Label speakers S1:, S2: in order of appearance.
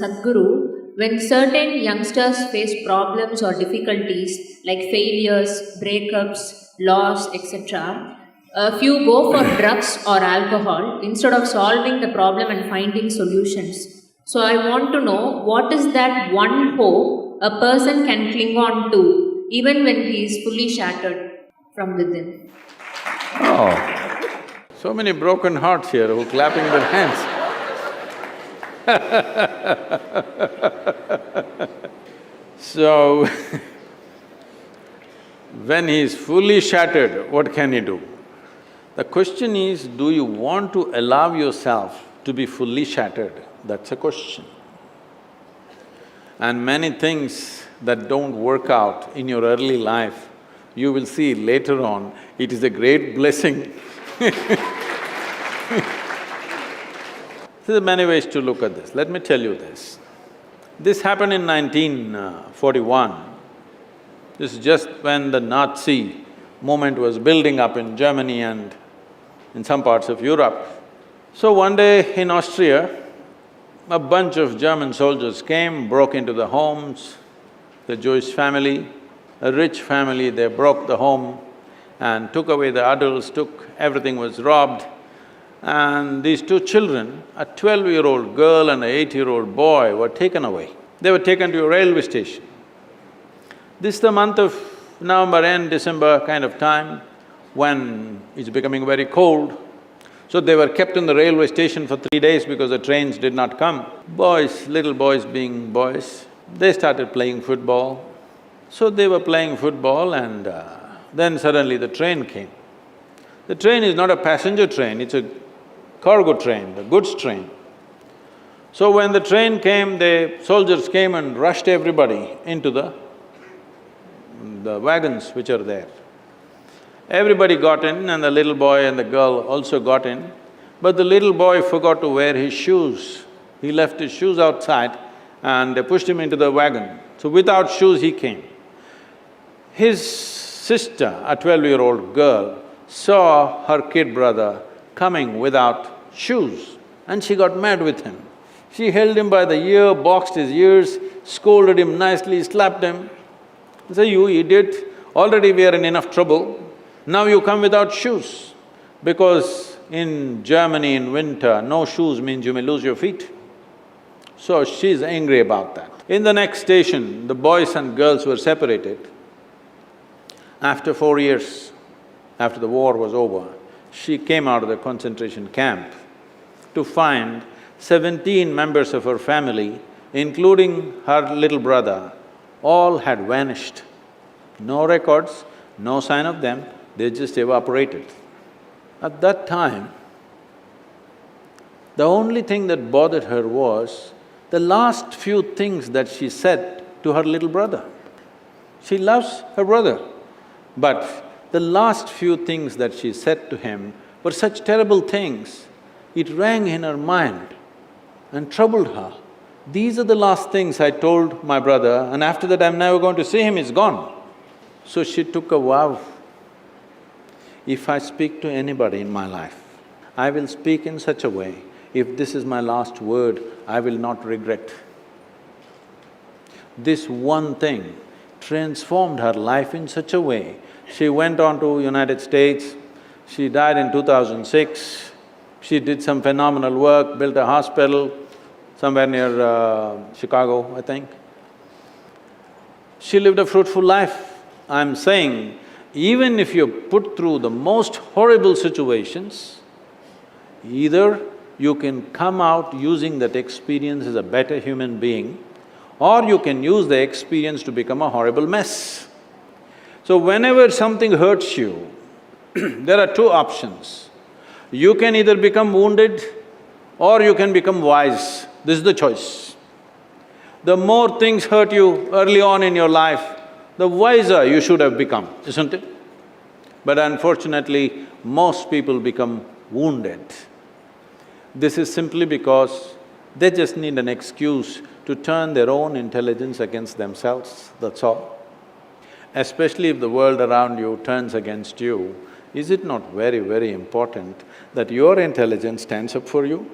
S1: Sadhguru, when certain youngsters face problems or difficulties like failures, breakups, loss, etc., a few go for drugs or alcohol instead of solving the problem and finding solutions. So, I want to know what is that one hope a person can cling on to even when he is fully shattered from within?
S2: Oh, so many broken hearts here who are clapping their hands. So, when he is fully shattered, what can he do? The question is, do you want to allow yourself to be fully shattered? That's a question. And many things that don't work out in your early life, you will see later on, it is a great blessing. There are many ways to look at this. Let me tell you this. This happened in 1941. This is just when the Nazi movement was building up in Germany and in some parts of Europe. So one day in Austria, a bunch of German soldiers came, broke into the homes, the Jewish family, a rich family, they broke the home and took away the adults, everything was robbed. And these two children, a 12-year-old girl and an 8-year-old boy were taken away. They were taken to a railway station. This is the month of November end, December kind of time, when it's becoming very cold. So they were kept in the railway station for 3 days because the trains did not come. Boys, little boys being boys, they started playing football. So they were playing football and then suddenly the train came. The train is not a passenger train, it's a cargo train, the goods train. So when the train came, the soldiers came and rushed everybody into the wagons which are there. Everybody got in and the little boy and the girl also got in, but the little boy forgot to wear his shoes. He left his shoes outside and they pushed him into the wagon. So without shoes he came. His sister, a 12-year-old girl, saw her kid brother coming without shoes and she got mad with him. She held him by the ear, boxed his ears, scolded him nicely, slapped him. Say, "You idiot, already we are in enough trouble, now you come without shoes." Because in Germany in winter, no shoes means you may lose your feet. So she's angry about that. In the next station, the boys and girls were separated. After 4 years, after the war was over, she came out of the concentration camp to find 17 members of her family, including her little brother, all had vanished. No records, no sign of them, they just evaporated. At that time, the only thing that bothered her was the last few things that she said to her little brother. She loves her brother, but the last few things that she said to him were such terrible things, it rang in her mind and troubled her. These are the last things I told my brother and after that I'm never going to see him, he's gone. So she took a vow, if I speak to anybody in my life, I will speak in such a way, if this is my last word, I will not regret. This one thing transformed her life in such a way. She went on to United States, she died in 2006, she did some phenomenal work, built a hospital somewhere near Chicago, I think. She lived a fruitful life. I'm saying, even if you're put through the most horrible situations, either you can come out using that experience as a better human being, or you can use the experience to become a horrible mess. So whenever something hurts you, there are two options. You can either become wounded or you can become wise. This is the choice. The more things hurt you early on in your life, the wiser you should have become, isn't it? But unfortunately, most people become wounded. This is simply because they just need an excuse to turn their own intelligence against themselves, that's all. Especially if the world around you turns against you, is it not very, very important that your intelligence stands up for you?